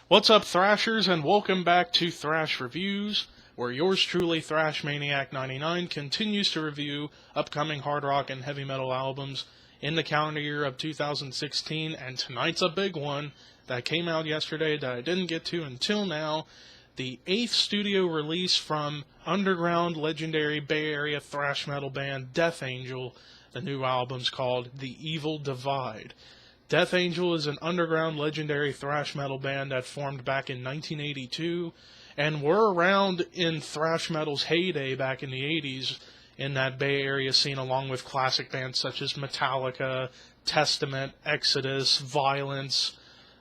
What's up, Thrashers, and welcome back to Thrash Reviews, where yours truly, Thrash Maniac 99, continues to review upcoming hard rock and heavy metal albums in the calendar year of 2016, and tonight's a big one that came out yesterday that I didn't get to until now, the 8th studio release from underground legendary Bay Area thrash metal band Death Angel. The new album's called The Evil Divide. Death Angel is an underground legendary thrash metal band that formed back in 1982 and were around in thrash metal's heyday back in the 80s in that Bay Area scene, along with classic bands such as Metallica, Testament, Exodus, Violence,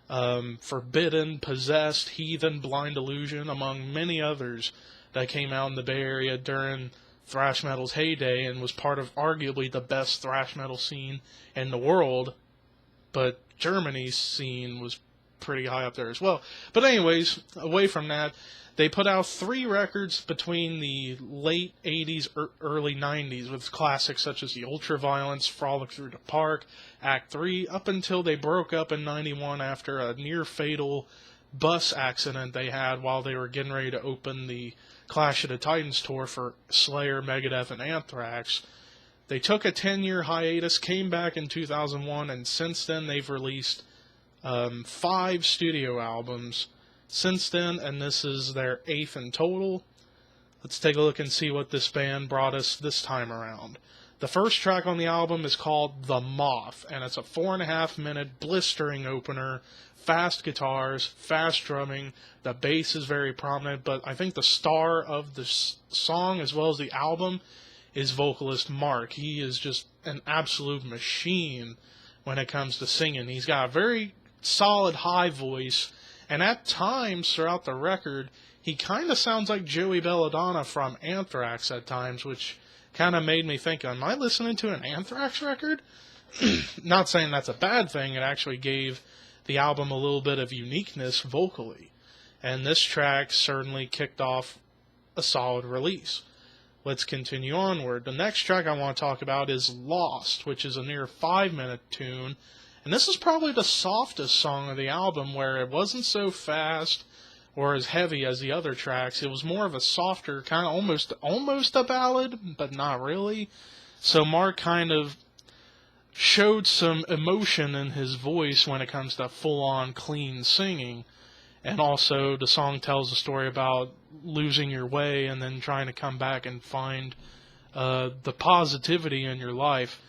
Forbidden, Possessed, Heathen, Blind Illusion, among many others that came out in the Bay Area during thrash metal's heyday and was part of arguably the best thrash metal scene in the world. But Germany's scene was pretty high up there as well. But anyways, away from that, they put out 3 records between the late 80s, early 90s, with classics such as the Ultraviolence, Frolic Through the Park, Act 3, up until they broke up in 91 after a near-fatal bus accident they had while they were getting ready to open the Clash of the Titans tour for Slayer, Megadeth, and Anthrax. They took a 10-year hiatus, came back in 2001, and since then they've released 5 studio albums since then, and this is their 8th in total. Let's take a look and see what this band brought us this time around. The first track on the album is called The Moth, and it's a 4.5-minute blistering opener, fast guitars, fast drumming, the bass is very prominent, but I think the star of the song as well as the album is vocalist Mark. He is just an absolute machine when it comes to singing. He's got a very solid high voice, and at times throughout the record, he kind of sounds like Joey Belladonna from Anthrax at times, which kind of made me think, am I listening to an Anthrax record? Not saying that's a bad thing, it actually gave the album a little bit of uniqueness vocally. And this track certainly kicked off a solid release. Let's continue onward. The next track I want to talk about is Lost, which is a near 5-minute tune. And this is probably the softest song of the album, where it wasn't so fast or as heavy as the other tracks. It was more of a softer, kind of almost a ballad, but not really. So Mark kind of showed some emotion in his voice when it comes to full-on clean singing. And also, the song tells a story about losing your way and then trying to come back and find the positivity in your life.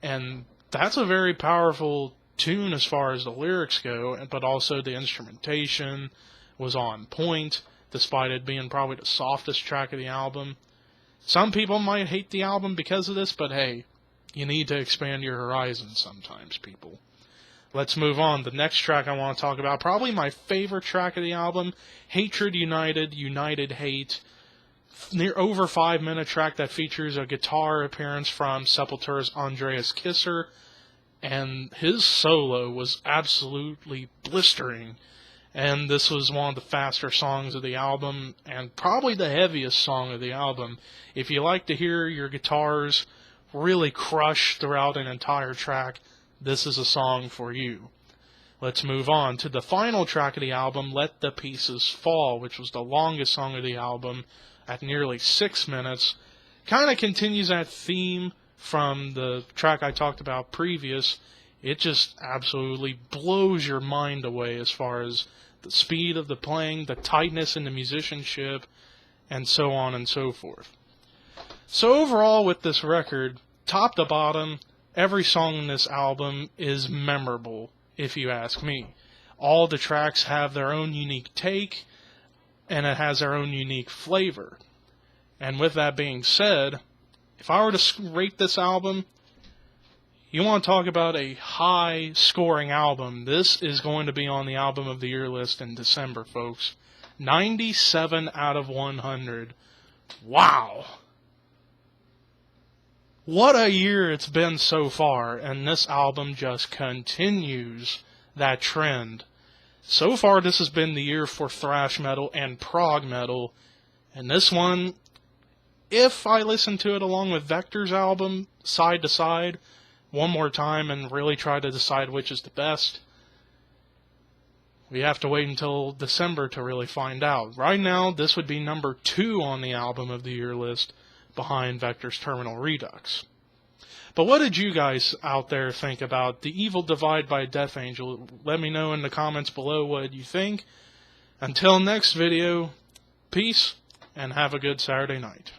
And that's a very powerful tune as far as the lyrics go, but also the instrumentation was on point, despite it being probably the softest track of the album. Some people might hate the album because of this, but hey, you need to expand your horizons sometimes, people. Let's move on. The next track I want to talk about, probably my favorite track of the album, Hatred United, United Hate. Near over 5-minute track that features a guitar appearance from Sepultura's Andreas Kisser, and his solo was absolutely blistering. And this was one of the faster songs of the album, and probably the heaviest song of the album. If you like to hear your guitars really crush throughout an entire track, this is a song for you. Let's move on to the final track of the album, Let the Pieces Fall, which was the longest song of the album at nearly 6 minutes. Kind of continues that theme from the track I talked about previous. It just absolutely blows your mind away as far as the speed of the playing, the tightness in the musicianship, and so on and so forth. So overall with this record, top to bottom, every song in this album is memorable, if you ask me. All the tracks have their own unique take, and it has their own unique flavor. And with that being said, if I were to rate this album, you want to talk about a high-scoring album, this is going to be on the Album of the Year list in December, folks. 97 out of 100. Wow! What a year it's been so far, and this album just continues that trend. So far, this has been the year for thrash metal and prog metal, and this one, if I listen to it along with Vector's album, side to side, one more time and really try to decide which is the best, We have to wait until December to really find out. Right now, this would be number 2 on the Album of the Year list, behind Vector's Terminal Redux. But what did you guys out there think about The Evil Divide by Death Angel? Let me know in the comments below what you think. Until next video, peace, and have a good Saturday night.